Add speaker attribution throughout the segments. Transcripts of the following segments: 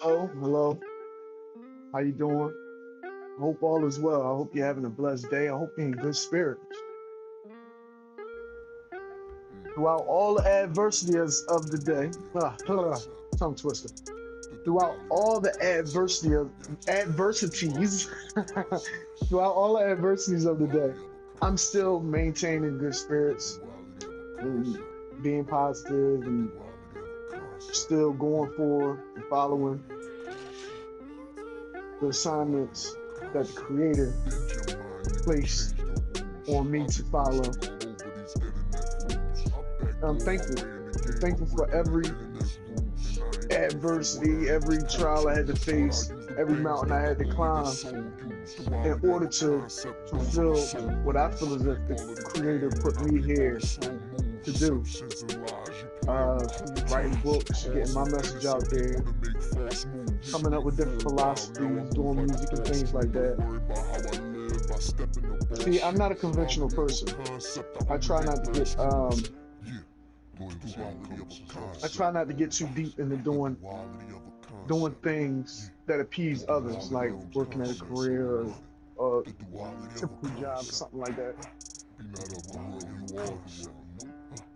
Speaker 1: Oh, hello. How you doing? Hope all is well. I hope you're having a blessed day. I hope you're in good spirits. Throughout all the adversities of the day, tongue twister. Throughout all the adversities, throughout all the adversities of the day, I'm still maintaining good spirits and being positive and still going for and following the assignments that the Creator placed on me to follow. I'm thankful. I'm thankful for every adversity, every trial I had to face, every mountain I had to climb in order to fulfill what I feel as if the Creator put me here to do. Uh, Writing books, getting my message out there, coming up with different philosophies, doing music and things like that. See, I'm not a conventional person. I try not to get I try not to get too deep into doing things that appease others, like working at a career or typical job or something like that.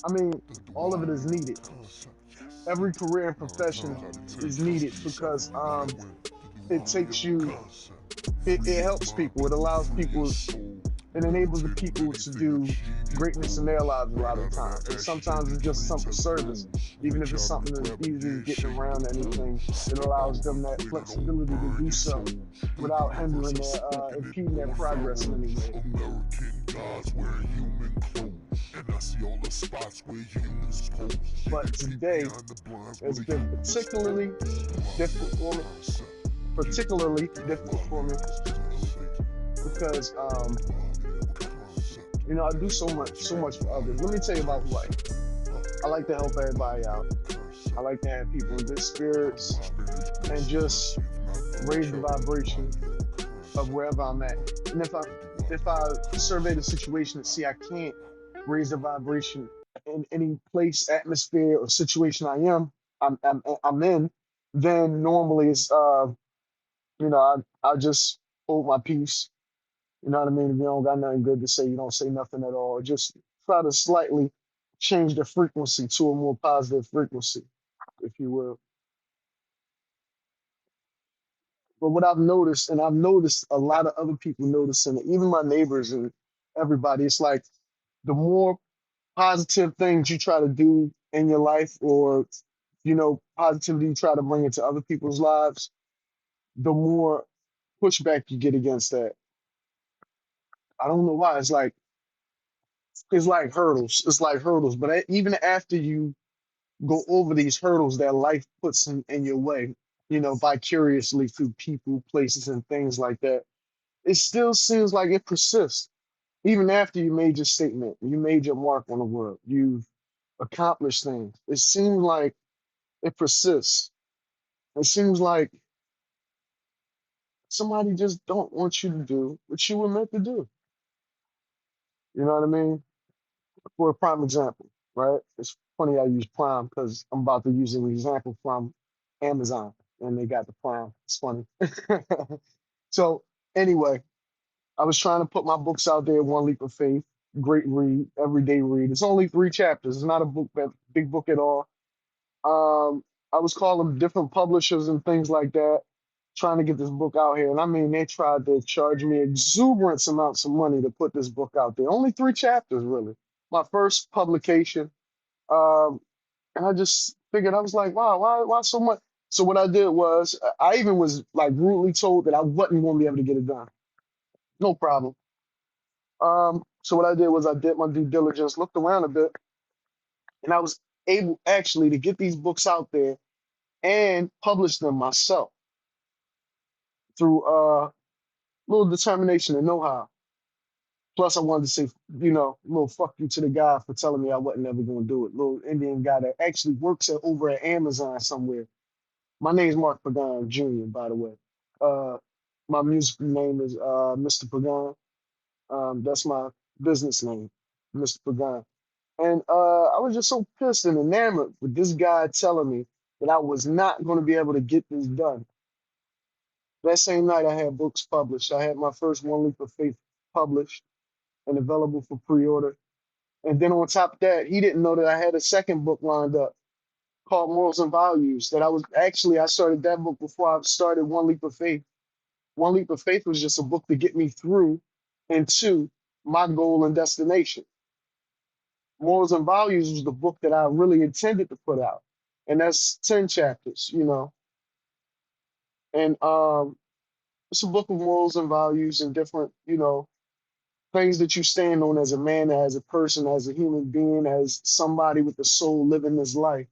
Speaker 1: I mean, all of it is needed. Every career and profession is needed because it takes you, it helps people. It allows people, it enables the people to do greatness in their lives a lot of the times. And sometimes it's just simple service, even if it's something as easy as getting around anything. It allows them that flexibility to do so without hindering their, impeding their progress in any way. But today has been difficult for me, particularly difficult for me because I do so much for others. Let me tell you about who I am. I like to help everybody out. I like to have people in good spirits and just raise the vibration of wherever I'm at. And if I survey the situation and see I can't raise the vibration in any place, atmosphere, or situation I'm in, then normally it's I just hold my peace. You know what I mean? If you don't got nothing good to say, you don't say nothing at all. Just try to slightly change the frequency to a more positive frequency, if you will. But what I've noticed, and I've noticed a lot of other people noticing it, even my neighbors and everybody, it's like the more positive things you try to do in your life or, positivity you try to bring into other people's lives, the more pushback you get against that. I don't know why. It's like hurdles. It's like hurdles. But even after you go over these hurdles that life puts in your way, vicariously through people, places, and things like that, it still seems like it persists. Even after you made your statement, you made your mark on the world, you've accomplished things. It seems like it persists. It seems like somebody just don't want you to do what you were meant to do. You know what I mean? For a prime example, right? It's funny I use Prime because I'm about to use an example from Amazon and they got the Prime. It's funny. So anyway, I was trying to put my books out there, One Leap of Faith, great read, everyday read. It's only 3 chapters. It's not a big book at all. I was calling different publishers and things like that, trying to get this book out here. And I mean, they tried to charge me exuberant amounts of money to put this book out there. Only 3 chapters, really. My first publication. Um, and I just figured, I was like, wow, why so much? So what I did was, I even was like rudely told that I wasn't going to be able to get it done. No problem. So what I did was I did my due diligence, looked around a bit, and I was able actually to get these books out there and publish them myself through little determination and know-how. Plus, I wanted to say, little fuck you to the guy for telling me I wasn't ever going to do it. Little Indian guy that actually works over at Amazon somewhere. My name's Mark Pagan Jr., by the way. Uh, my music name is Mr. Pagan. That's my business name, Mr. Pagan. And I was just so pissed and enamored with this guy telling me that I was not going to be able to get this done. That same night, I had books published. I had my first One Leap of Faith published and available for pre-order. And then on top of that, he didn't know that I had a second book lined up called Morals and Values. That I started that book before I started One Leap of Faith. One Leap of Faith was just a book to get me through into my goal and destination. Morals and Values was the book that I really intended to put out. And that's 10 chapters, And it's a book of morals and values and different, things that you stand on as a man, as a person, as a human being, as somebody with a soul living this life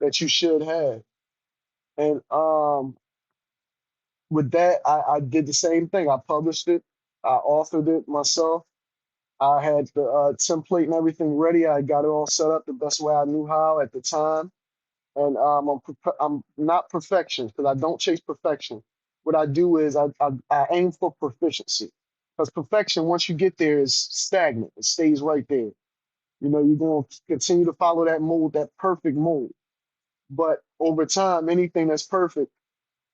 Speaker 1: that you should have. And with that, I did the same thing. I published it, I authored it myself. I had the template and everything ready. I got it all set up the best way I knew how at the time. And I'm not perfection because I don't chase perfection. What I do is I aim for proficiency because perfection, once you get there, is stagnant. It stays right there. You're going to continue to follow that mold, that perfect mold. But over time, anything that's perfect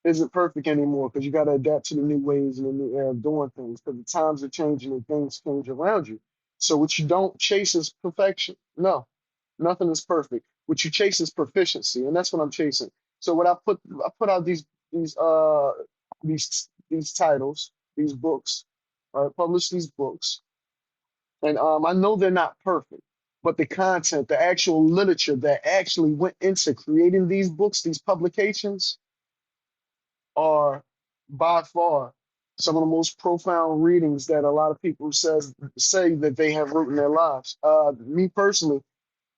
Speaker 1: isn't perfect anymore because you got to adapt to the new ways and the new era of doing things because the times are changing and things change around you. So what you don't chase is perfection. No, nothing is perfect. What you chase is proficiency, and that's what I'm chasing. So what I put out these titles, these books, publish these books, and I know they're not perfect, but the content, the actual literature that actually went into creating these books, these publications, are by far some of the most profound readings that a lot of people say that they have written in their lives. Me personally,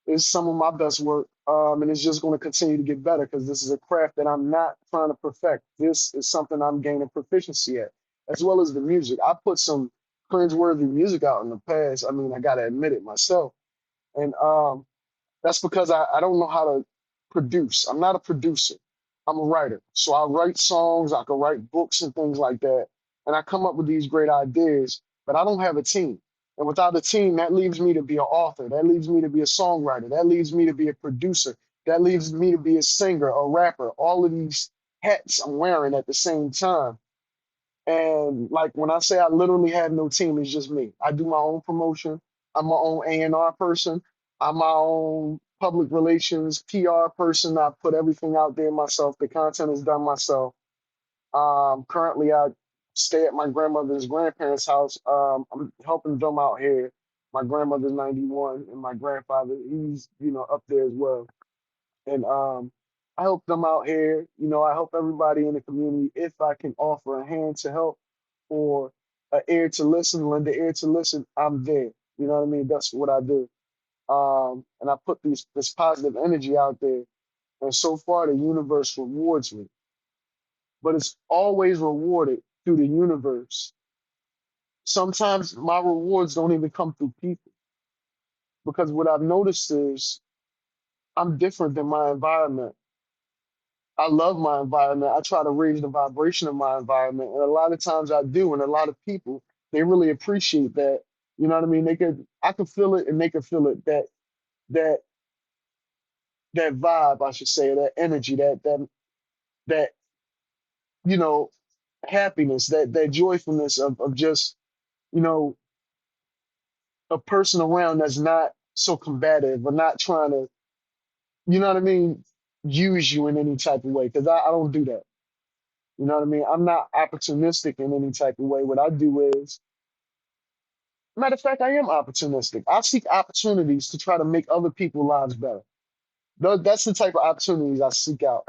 Speaker 1: is some of my best work, and it's just going to continue to get better because this is a craft that I'm not trying to perfect. This is something I'm gaining proficiency at, as well as the music. I put some cringeworthy music out in the past. I mean, I got to admit it myself, and that's because I don't know how to produce. I'm not a producer. I'm a writer. So I write songs, I can write books and things like that. And I come up with these great ideas, but I don't have a team. And without a team, that leaves me to be an author. That leaves me to be a songwriter. That leaves me to be a producer. That leaves me to be a singer, a rapper. All of these hats I'm wearing at the same time. And like when I say I literally have no team, it's just me. I do my own promotion. I'm my own A&R person. I'm my own public relations, PR person. I put everything out there myself. The content is done myself. Currently, I stay at my grandmother's grandparents' house. I'm helping them out here. My grandmother's 91, and my grandfather, he's up there as well. And I help them out here. I help everybody in the community if I can offer a hand to help or an ear to listen, lend an ear to listen. I'm there. You know what I mean? That's what I do. And I put this positive energy out there, and so far the universe rewards me. But it's always rewarded through the universe. Sometimes my rewards don't even come through people because what I've noticed is I'm different than my environment. I love my environment. I try to raise the vibration of my environment. And a lot of times I do. And a lot of people, they really appreciate that. You know what I mean? I could feel it and they could feel it. That, that vibe, I should say, that energy, that, you know, happiness, that joyfulness of just, you know, a person around that's not so combative or not trying to, you know what I mean, use you in any type of way. Cause I don't do that. You know what I mean? I'm not opportunistic in any type of way. What I do is, matter of fact, I am opportunistic. I seek opportunities to try to make other people's lives better. That's the type of opportunities I seek out.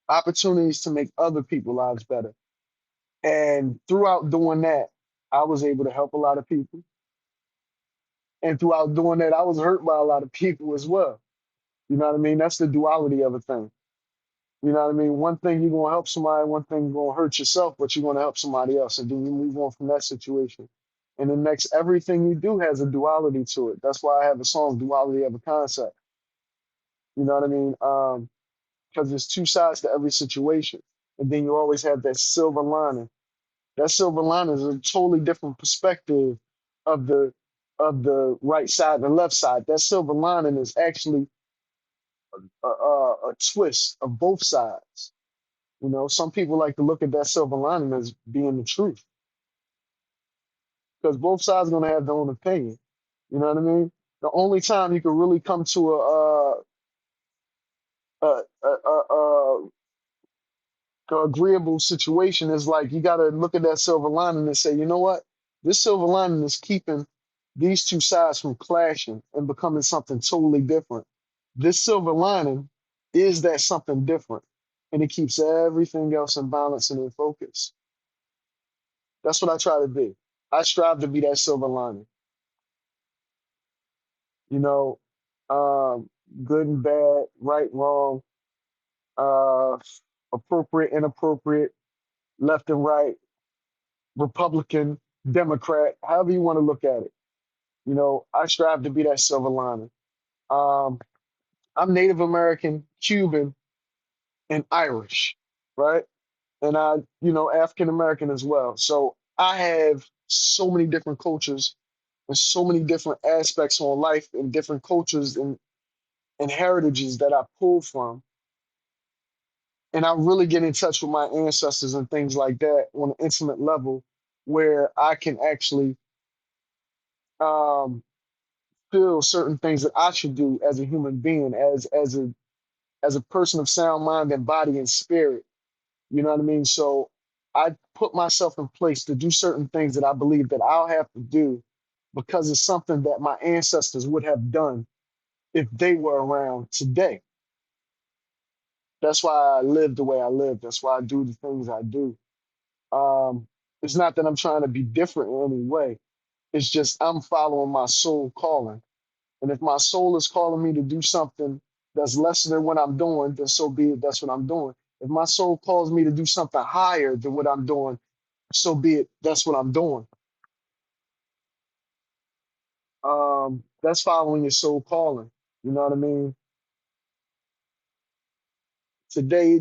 Speaker 1: Opportunities to make other people's lives better. And throughout doing that, I was able to help a lot of people. And throughout doing that, I was hurt by a lot of people as well. You know what I mean? That's the duality of a thing. You know what I mean? One thing you're gonna help somebody, one thing you're gonna hurt yourself, but you're gonna help somebody else, and then you move on from that situation. And the next everything you do has a duality to it. That's why I have a song, Duality of a Concept. You know what I mean? Because there's two sides to every situation. And then you always have that silver lining. That silver lining is a totally different perspective of the right side and left side. That silver lining is actually a twist of both sides. You know, some people like to look at that silver lining as being the truth because both sides are going to have their own opinion. You know what I mean? The only time you can really come to a agreeable situation is like you got to look at that silver lining and say, you know what? This silver lining is keeping these two sides from clashing and becoming something totally different. This silver lining is that something different, and it keeps everything else in balance and in focus. That's what I try to be. I strive to be that silver lining, you know, um, good and bad, right, wrong, uh, appropriate, inappropriate, left and right, Republican, Democrat, however you want to look at it. You know, I strive to be that silver lining. Um, I'm Native American, Cuban, and Irish, right? And African American as well. So I have so many different cultures and so many different aspects on life and different cultures and heritages that I pull from. And I really get in touch with my ancestors and things like that on an intimate level where I can actually um, feel certain things that I should do as a human being, as a person of sound mind and body and spirit. You know what I mean? So I put myself in place to do certain things that I believe that I'll have to do because it's something that my ancestors would have done if they were around today. That's why I live the way I live. That's why I do the things I do. Um, it's not that I'm trying to be different in any way. It's just I'm following my soul calling. And if my soul is calling me to do something that's lesser than what I'm doing, then so be it. That's what I'm doing. If my soul calls me to do something higher than what I'm doing, so be it. That's what I'm doing. That's following your soul calling. You know what I mean? Today,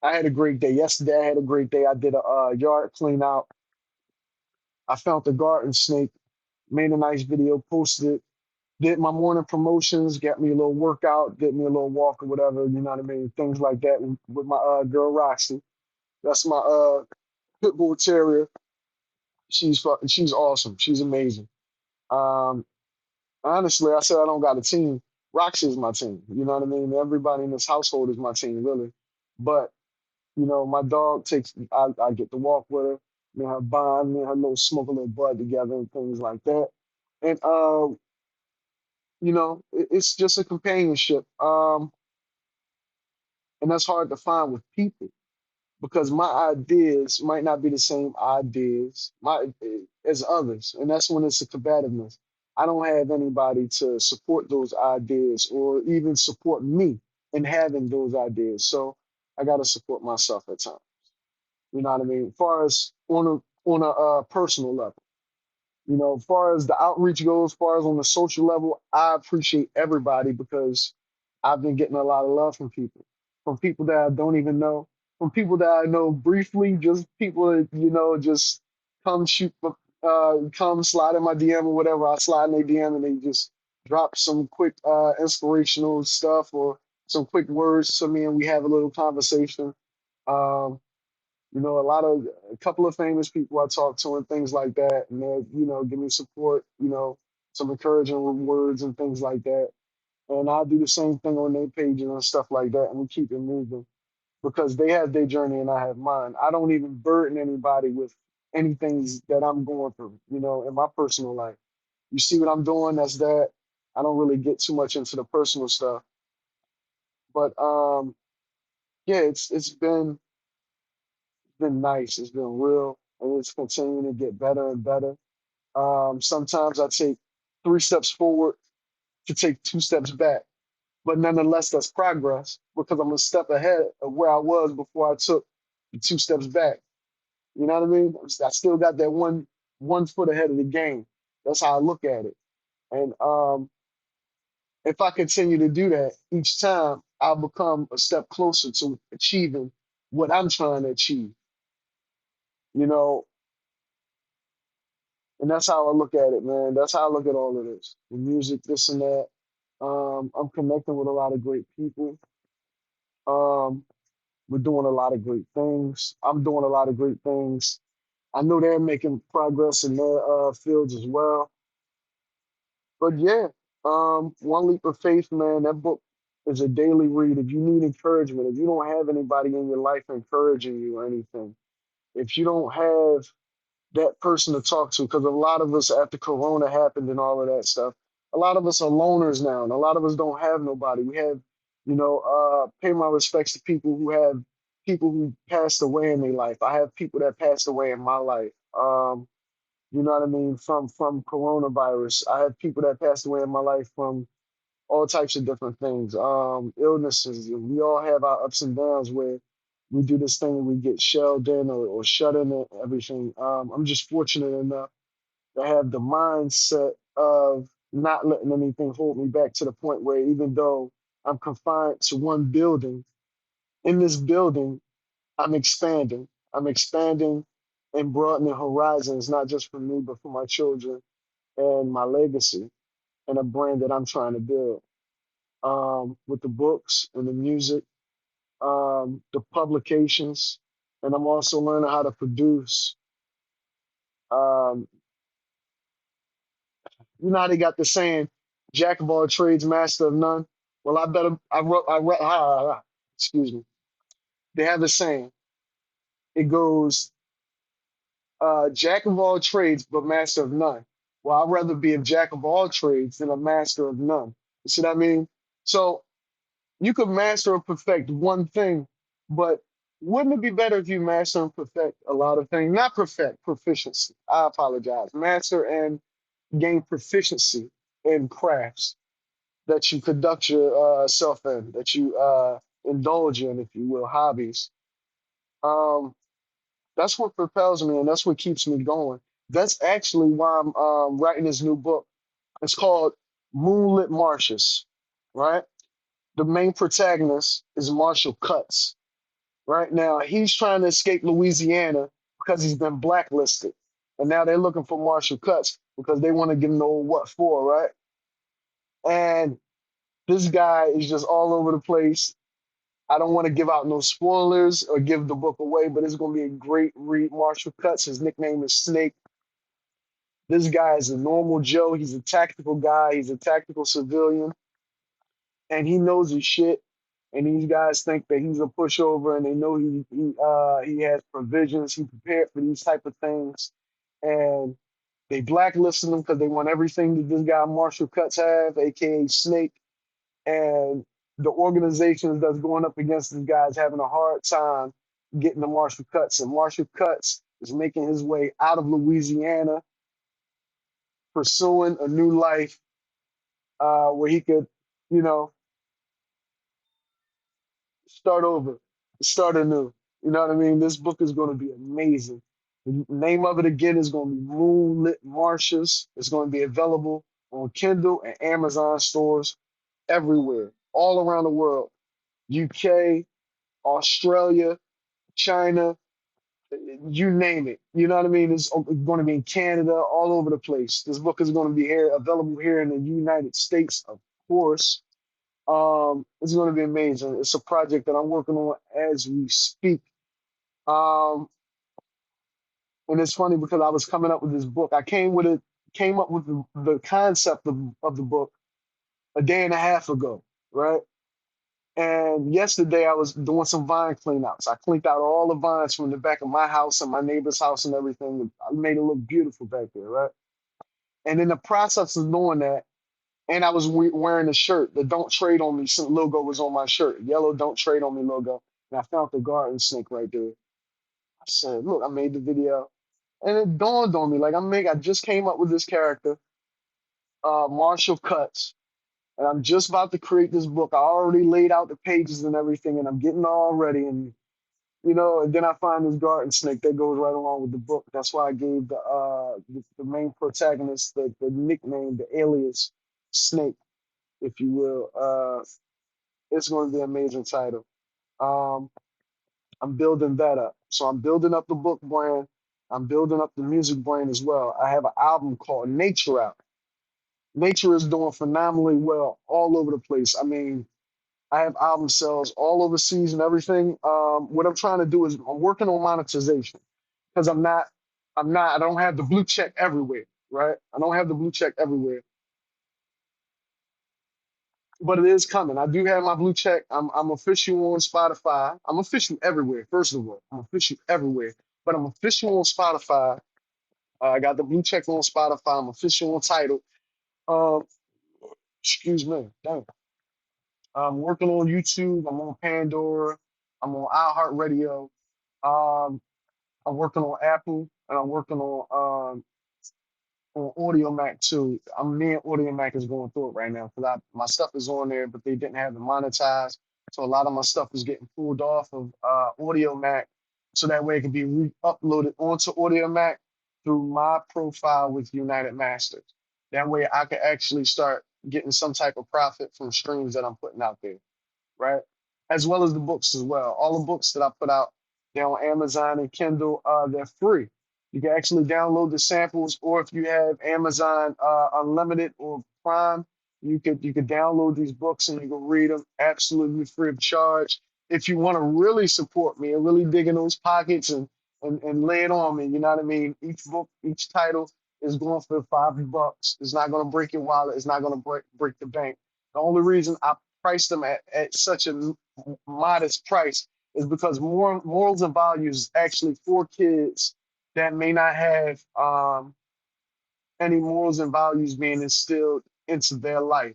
Speaker 1: I had a great day. Yesterday, I had a great day. I did a yard clean out. I found the garden snake, made a nice video, posted it, did my morning promotions, got me a little workout, did me a little walk or whatever, you know what I mean? Things like that with my girl Roxy. That's my pit bull terrier. She's awesome. She's amazing. Um, Honestly, I said I don't got a team. Roxy is my team. You know what I mean? Everybody in this household is my team, really. But my dog takes. I get to walk with her. Me and her bond. Me and her little smoke a little bud together and things like that. And it's just a companionship. And that's hard to find with people because my ideas might not be the same ideas as others, and that's when it's a combativeness. I don't have anybody to support those ideas or even support me in having those ideas, so I got to support myself at times. You know what I mean? As far as on a personal level. As far as the outreach goes, as far as on the social level, I appreciate everybody because I've been getting a lot of love from people that I don't even know, from people that I know briefly, just people that, just come come slide in my DM or whatever. I slide in their DM and they just drop some quick inspirational stuff or some quick words to me and we have a little conversation. Um, a couple of famous people I talk to and things like that, and they, give me support, some encouraging words and things like that. And I do the same thing on their pages and stuff like that, and we keep it moving because they have their journey and I have mine. I don't even burden anybody with anything that I'm going through, in my personal life. You see what I'm doing? That's that. I don't really get too much into the personal stuff, but yeah, it's been nice. It's been real, and it's continuing to get better and better. Sometimes I take 3 steps forward to take 2 steps back, but nonetheless, that's progress because I'm a step ahead of where I was before I took the 2 steps back. You know what I mean? I still got that one foot ahead of the game. That's how I look at it. And if I continue to do that each time, I'll become a step closer to achieving what I'm trying to achieve. You know, and that's how I look at it, man. That's how I look at all of this. The music, this and that. I'm connecting with a lot of great people. Um, we're doing a lot of great things. I'm doing a lot of great things. I know they're making progress in their fields as well. But yeah, One Leap of Faith, man, that book is a daily read. If you need encouragement, if you don't have anybody in your life encouraging you or anything, if you don't have that person to talk to, because a lot of us after Corona happened and all of that stuff, a lot of us are loners now, and a lot of us don't have nobody. We have, pay my respects to people who have people who passed away in their life. I have people that passed away in my life. You know what I mean, from coronavirus. I have people that passed away in my life from all types of different things, illnesses. We all have our ups and downs where we do this thing and we get shelled in or shut in and everything. I'm just fortunate enough to have the mindset of not letting anything hold me back to the point where even though I'm confined to one building, in this building, I'm expanding. I'm expanding and broadening horizons, not just for me, but for my children and my legacy and a brand that I'm trying to build, with the books and the music, the publications, and I'm also learning how to produce. Um, you know how they got the saying, "Jack of all trades, master of none." Well, I better. Excuse me. They have the saying. It goes, "Jack of all trades, but master of none." Well, I'd rather be a jack of all trades than a master of none. You see what I mean? So you could master or perfect one thing, but wouldn't it be better if you master and perfect a lot of things? Not perfect, proficiency. I apologize. Master and gain proficiency in crafts that you conduct yourself in, that you indulge in, if you will, hobbies. Um, that's what propels me and that's what keeps me going. That's actually why I'm writing this new book. It's called Moonlit Marshes, right? The main protagonist is Marshall Cuts. Right now, he's trying to escape Louisiana because he's been blacklisted. And now they're looking for Marshall Cuts because they want to get know what for, right? And this guy is just all over the place. I don't want to give out no spoilers or give the book away, but it's going to be a great read. Marshall Cuts, his nickname is Snake. This guy is a normal Joe. He's a tactical guy. He's a tactical civilian, and he knows his shit. And these guys think that he's a pushover, and they know he has provisions. He prepared for these type of things, and they blacklisted him because they want everything that this guy Marshall Cuts have, aka Snake, and the organizations that's going up against this guy is having a hard time getting the Marshall Cuts, and Marshall Cuts is making his way out of Louisiana, pursuing a new life where he could, you know, start over, start anew. You know what I mean? This book is going to be amazing. The name of it again is going to be Moonlit Marshes. It's going to be available on Kindle and Amazon stores everywhere, all around the world. UK, Australia, China, you name it. You know what I mean? It's going to be in Canada, all over the place. This book is going to be here, available here in the United States, of course. It's going to be amazing. It's a project that I'm working on as we speak. Um, and it's funny because I was coming up with this book. I came up with the concept of the book a day and a half ago, right? And yesterday I was doing some vine cleanouts. I cleaned out all the vines from the back of my house and my neighbor's house and everything. I made it look beautiful back there, right? And in the process of doing that, and I was wearing a shirt. The "Don't Trade on Me" logo was on my shirt. Yellow "Don't Trade on Me" logo. And I found the garden snake right there. I said, "Look, I made the video," and it dawned on me like I just came up with this character, Marshall Cuts, and I'm just about to create this book. I already laid out the pages and everything, and I'm getting all ready. And and then I find this garden snake that goes right along with the book. That's why I gave the main protagonist the nickname, the alias Snake, if you will. It's going to be an amazing title. Um, I'm building that up. So I'm building up the book brand. I'm building up the music brand as well. I have an album called Nature out. Nature is doing phenomenally well all over the place. I mean, I have album sales all overseas and everything. What I'm trying to do is I'm working on monetization because I don't have the blue check everywhere, right? I don't have the blue check everywhere, but it is coming. I do have my blue check. I'm official on Spotify. I'm official everywhere. First of all, I'm official everywhere, but I'm official on Spotify. I got the blue check on Spotify. I'm official on Title. Um, excuse me. Damn. I'm working on YouTube. I'm on Pandora. I'm on iHeartRadio. Um, I'm working on Apple, and I'm working on Audio Mac too. Me and Audio Mac is going through it right now because I my stuff is on there, but they didn't have it monetized. So a lot of my stuff is getting pulled off of Audio Mac, so that way it can be re-uploaded onto Audio Mac through my profile with United Masters. That way I can actually start getting some type of profit from streams that I'm putting out there, right? As well as the books as well. All the books that I put out, they're on Amazon and Kindle. They're free. You can actually download the samples, or if you have Amazon Unlimited or Prime, you could download these books and you can read them absolutely free of charge. If you want to really support me and really dig in those pockets and lay it on me, you know what I mean? Each book, each title is going for $5. It's not going to break your wallet. It's not going to break the bank. The only reason I price them at such a modest price is because morals and values is actually for kids that may not have any morals and values being instilled into their life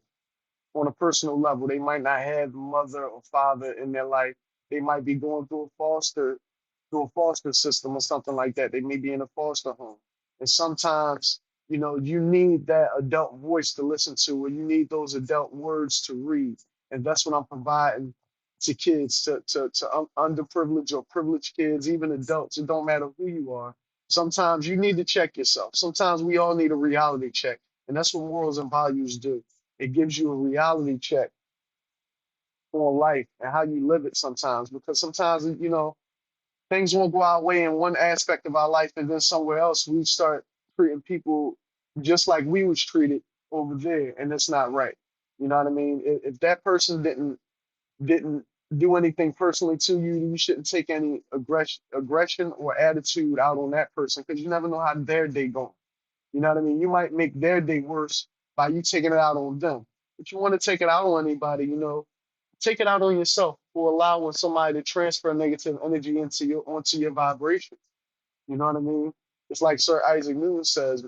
Speaker 1: on a personal level. They might not have mother or father in their life. They might be going through a foster system or something like that. They may be in a foster home. And sometimes, you need that adult voice to listen to, or you need those adult words to read. And that's what I'm providing to kids, to underprivileged or privileged kids, even adults. It don't matter who you are. Sometimes you need to check yourself. Sometimes we all need a reality check. And that's what morals and values do. It gives you a reality check on life and how you live it sometimes. Because sometimes, things won't go our way in one aspect of our life, and then somewhere else we start treating people just like we was treated over there, and it's not right. You know what I mean? If that person didn't do anything personally to you, you shouldn't take any aggression or attitude out on that person because you never know how their day going. You know what I mean? You might make their day worse by you taking it out on them. If you want to take it out on anybody, take it out on yourself or allowing somebody to transfer negative energy onto your vibration. You know what I mean? It's like Sir Isaac Newton says,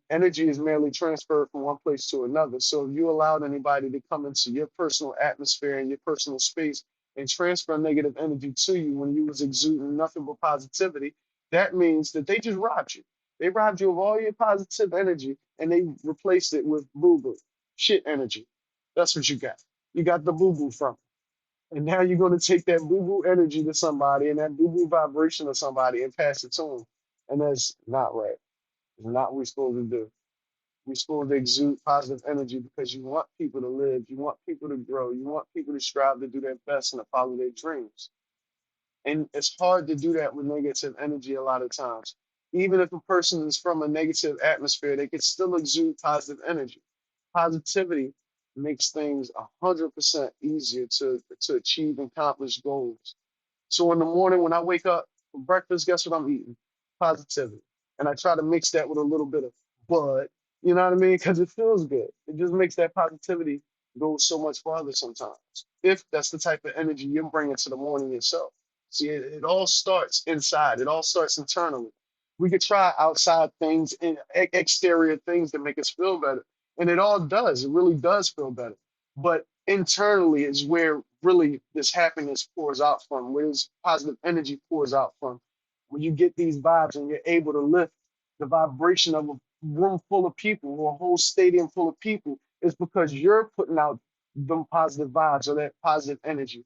Speaker 1: energy is merely transferred from one place to another. So if you allowed anybody to come into your personal atmosphere and your personal space and transfer negative energy to you when you was exuding nothing but positivity, that means that they just robbed you. They robbed you of all your positive energy and they replaced it with boo-boo, shit energy. That's what you got. You got the boo-boo from it. And now you're going to take that boo-boo energy to somebody and that boo-boo vibration to somebody and pass it to them. And that's not right. It's not what we're supposed to do. We're supposed to exude positive energy because you want people to live. You want people to grow. You want people to strive to do their best and to follow their dreams. And it's hard to do that with negative energy a lot of times. Even if a person is from a negative atmosphere, they can still exude positive energy. Positivity makes things 100% easier to achieve and accomplish goals. So in the morning when I wake up for breakfast, guess what I'm eating? Positivity. And I try to mix that with a little bit of bud, you know what I mean? Because it feels good. It just makes that positivity go so much farther sometimes. If that's the type of energy you're bringing to the morning yourself. See, it all starts inside. It all starts internally. We could try outside things and exterior things that make us feel better. And it all does. It really does feel better. But internally is where really this happiness pours out from, where this positive energy pours out from. When you get these vibes and you're able to lift the vibration of a room full of people or a whole stadium full of people, it's because you're putting out them positive vibes or that positive energy,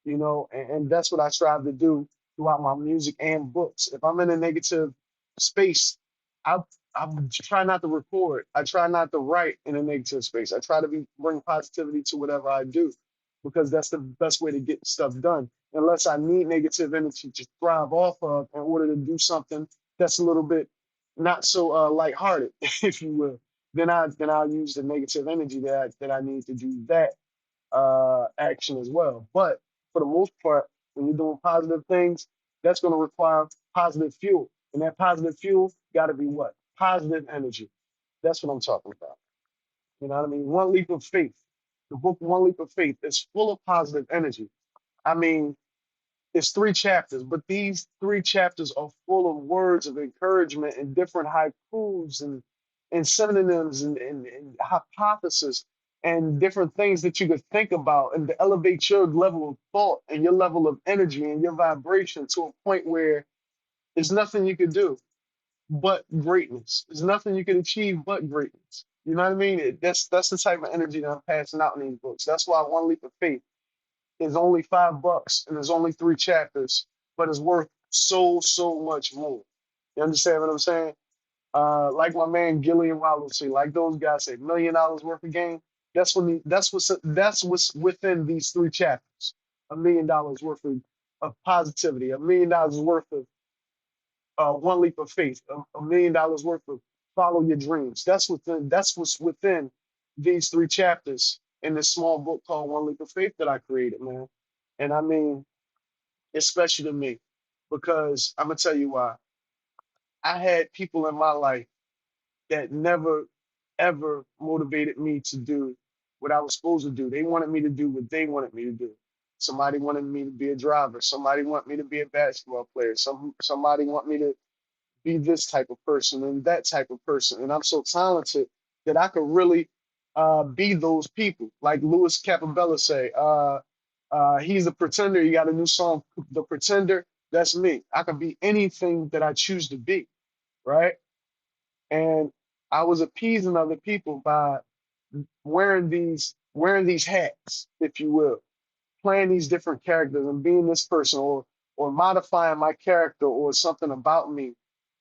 Speaker 1: and that's what I strive to do throughout my music and books. If I'm in a negative space, I I try not to record. I try not to write in a negative space. I try to bring positivity to whatever I do because that's the best way to get stuff done. Unless I need negative energy to thrive off of in order to do something that's a little bit not so lighthearted, if you will. then I'll use the negative energy that I need to do that action as well. But for the most part, when you're doing positive things, that's going to require positive fuel, and that positive fuel got to be what? Positive energy. That's what I'm talking about. You know what I mean? One Leap of Faith. The book One Leap of Faith is full of positive energy. I mean, it's 3 chapters, but these 3 chapters are full of words of encouragement and different haikus and synonyms and hypotheses and different things that you could think about and to elevate your level of thought and your level of energy and your vibration to a point where there's nothing you could do but greatness. There's nothing you can achieve but greatness. You know what I mean? That's the type of energy that I'm passing out in these books. That's why One Leap of Faith is only $5 and there's only 3 chapters, but it's worth so much more. You understand what I'm saying? Like my man Gillian Wallow say, like those guys say, $1 million worth of game. That's what's within these 3 chapters. $1 million worth of positivity, $1 million worth of One Leap of Faith, $1 million worth of follow your dreams. That's what's within these 3 chapters in this small book called One Leap of Faith that I created, man. And I mean, it's special to me because I'm gonna tell you why. I had people in my life that never ever motivated me to do what I was supposed to do. They wanted me to do what they wanted me to do. Somebody wanted me to be a driver. Somebody wanted me to be a basketball player. Somebody want me to be this type of person and that type of person. And I'm so talented that I could really be those people. Like Louis Capabella say, he's a pretender. He got a new song, The Pretender. That's me. I can be anything that I choose to be, right? And I was appeasing other people by wearing these hats, if you will, playing these different characters and being this person or modifying my character or something about me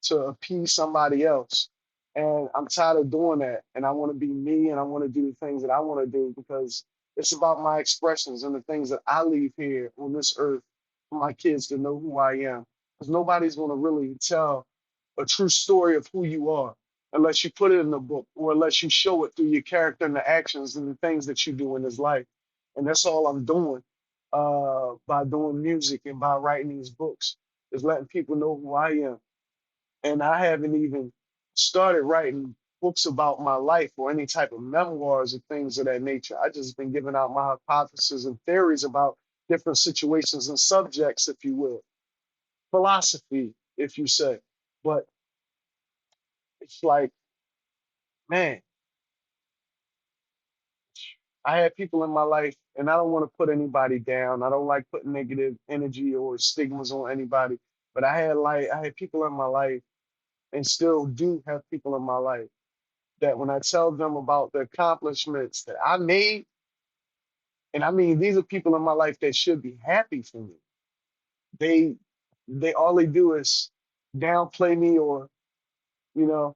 Speaker 1: to appease somebody else. And I'm tired of doing that. And I want to be me and I want to do the things that I want to do because it's about my expressions and the things that I leave here on this earth for my kids to know who I am. Because nobody's going to really tell a true story of who you are unless you put it in a book or unless you show it through your character and the actions and the things that you do in this life. And that's all I'm doing by doing music and by writing these books is letting people know who I am. And I haven't even started writing books about my life or any type of memoirs or things of that nature. I just been giving out my hypotheses and theories about different situations and subjects, if you will, philosophy, if you say. But it's like, man, I had people in my life, and I don't want to put anybody down. I don't like putting negative energy or stigmas on anybody. But I had people in my life, and still do have people in my life that when I tell them about the accomplishments that I made, and I mean these are people in my life that should be happy for me. They they all they do is downplay me or you know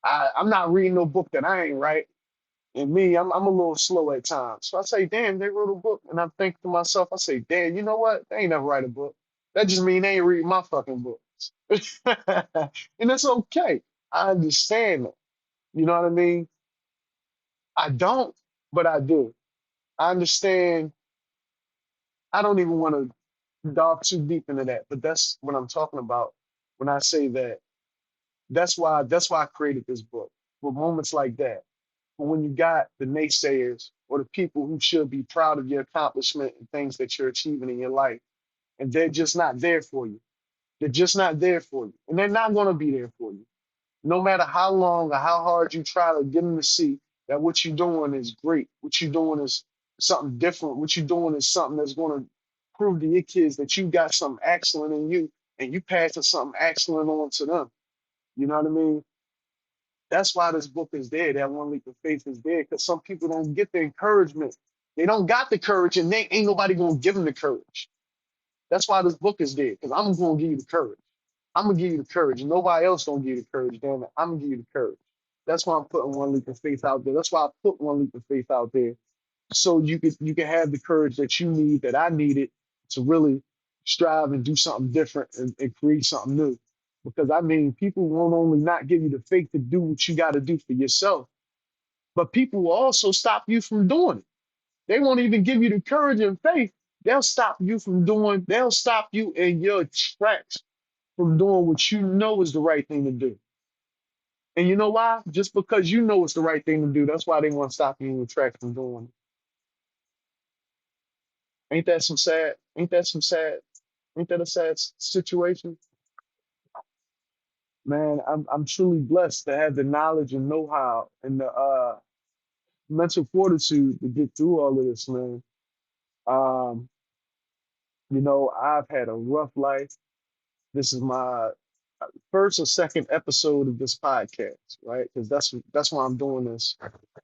Speaker 1: I'm not reading no book that I ain't write. And me, I'm a little slow at times. So I say, damn, they wrote a book. And I'm thinking to myself, I say, damn, you know what? They ain't never write a book. That just mean they ain't read my fucking books. And that's okay. I understand that. You know what I mean? I don't, but I do. I understand. I don't even want to dive too deep into that, but that's what I'm talking about when I say that. That's why I created this book. For moments like that. But when you got the naysayers or the people who should be proud of your accomplishment and things that you're achieving in your life, and they're just not there for you. They're just not there for you. And they're not going to be there for you. No matter how long or how hard you try to get them to see that what you're doing is great. What you're doing is something different. What you're doing is something that's going to prove to your kids that you got something excellent in you and you passing something excellent on to them. You know what I mean? That's why this book is there. That One Leap of Faith is there because some people don't get the encouragement. They don't got the courage, and they ain't nobody gonna give them the courage. That's why this book is there because I'm gonna give you the courage. I'm gonna give you the courage. Nobody else gonna give you the courage. Damn it, I'm gonna give you the courage. That's why I'm putting One Leap of Faith out there. That's why I put One Leap of Faith out there so you can have the courage that you need, that I needed to really strive and do something different and create something new. Because I mean, people won't only not give you the faith to do what you got to do for yourself. But people will also stop you from doing it. They won't even give you the courage and faith. They'll stop you from doing, they'll stop you in your tracks from doing what you know is the right thing to do. And you know why? Just because you know it's the right thing to do, that's why they want to stop you in your tracks from doing it. Ain't that some sad? Ain't that some sad? Ain't that a sad situation? Man, I'm truly blessed to have the knowledge and know-how and the mental fortitude to get through all of this, man. Um, I've had a rough life. This is my first or second episode of this podcast, right? Because that's why I'm doing this,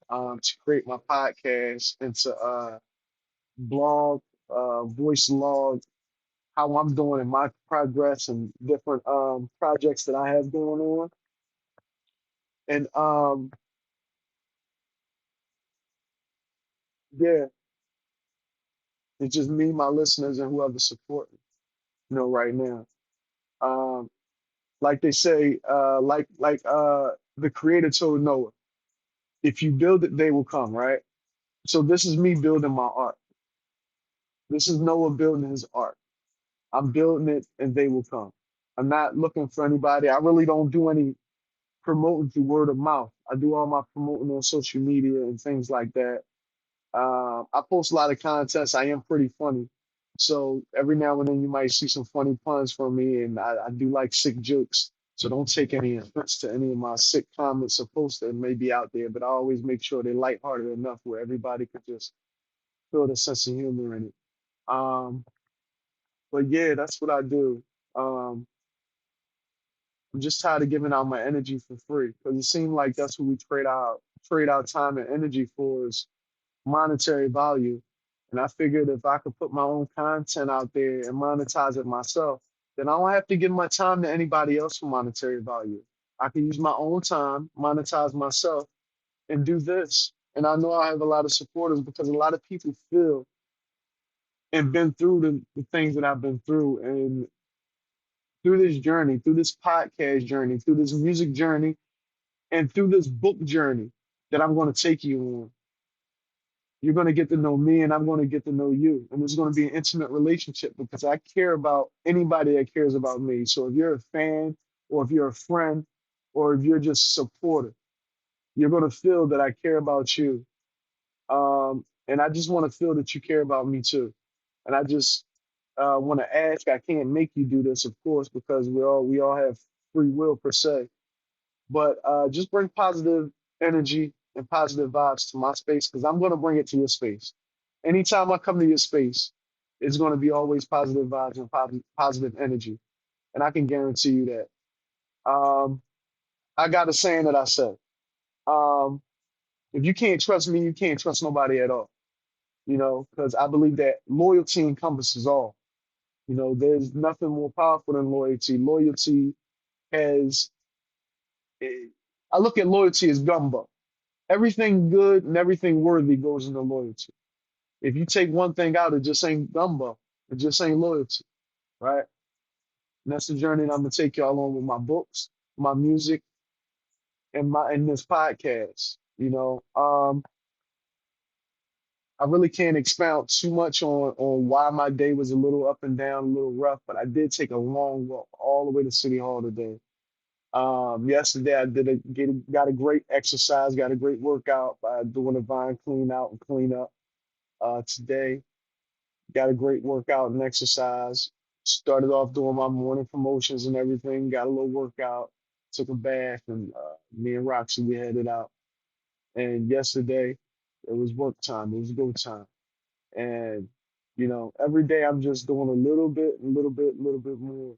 Speaker 1: to create my podcast and to blog, voice log how I'm doing in my progress and different projects that I have going on. And yeah, it's just me, my listeners, and whoever support me, right now. Um, like they say, the creator told Noah, if you build it, they will come, right? So this is me building my art. This is Noah building his art. I'm building it and they will come. I'm not looking for anybody. I really don't do any promoting through word of mouth. I do all my promoting on social media and things like that. I post a lot of contests. I am pretty funny. So every now and then you might see some funny puns from me, and I do like sick jokes. So don't take any offense to any of my sick comments or posts that may be out there, but I always make sure they're lighthearted enough where everybody could just feel the sense of humor in it. Um, but yeah, that's what I do. Um, I'm just tired of giving out my energy for free because it seems like that's what we trade our time and energy for is monetary value. And I figured if I could put my own content out there and monetize it myself, then I don't have to give my time to anybody else for monetary value. I can use my own time, monetize myself, and do this. And I know I have a lot of supporters because a lot of people feel and been through the things that I've been through. And through this journey, through this podcast journey, through this music journey, and through this book journey that I'm going to take you on, you're going to get to know me and I'm going to get to know you. And it's going to be an intimate relationship because I care about anybody that cares about me. So if you're a fan or if you're a friend or if you're just a supporter, you're going to feel that I care about you. And I just want to feel that you care about me too. And I just want to ask, I can't make you do this, of course, because we all have free will per se. But just bring positive energy and positive vibes to my space because I'm going to bring it to your space. Anytime I come to your space, it's going to be always positive vibes and positive energy. And I can guarantee you that. I got a saying that I said. Um, if you can't trust me, you can't trust nobody at all. Because I believe that loyalty encompasses all. There's nothing more powerful than loyalty. Loyalty has, eh, I look at loyalty as gumbo. Everything good and everything worthy goes into loyalty. If you take one thing out, it just ain't gumbo. It just ain't loyalty, right? And that's the journey that I'm gonna take y'all on with my books, my music, and this podcast. I really can't expound too much on why my day was a little up and down, a little rough, but I did take a long walk all the way to City Hall today. Yesterday I got a great exercise, got a great workout by doing a vine clean out and clean up. Today got a great workout and exercise. Started off doing my morning promotions and everything. Got a little workout. Took a bath, and me and Roxy we headed out. And yesterday it was work time. It was go time. And every day I'm just doing a little bit, a little bit, a little bit more.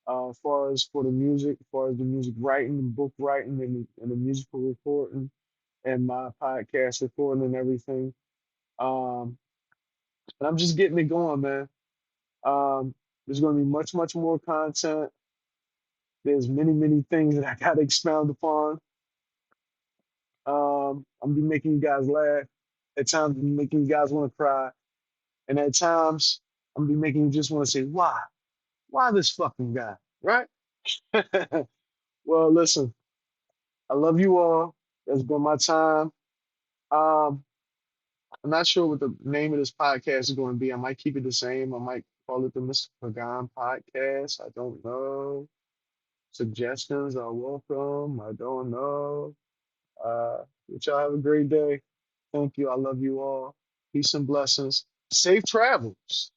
Speaker 1: As far as for the music, as far as the music writing, the book writing, and the musical recording, and my podcast recording and everything. Um, and I'm just getting it going, man. There's going to be much, much more content. There's many, many things that I got to expound upon. I'm be making you guys laugh. At times, I'm making you guys want to cry, and at times, I'm be making you just want to say, "Why? Why this fucking guy?" Right? Well, listen, I love you all. It's been my time. Um, I'm not sure what the name of this podcast is going to be. I might keep it the same. I might call it the Mr. Pagan podcast. I don't know. Suggestions are welcome. I don't know. But y'all have a great day. Thank you. I love you all. Peace and blessings. Safe travels.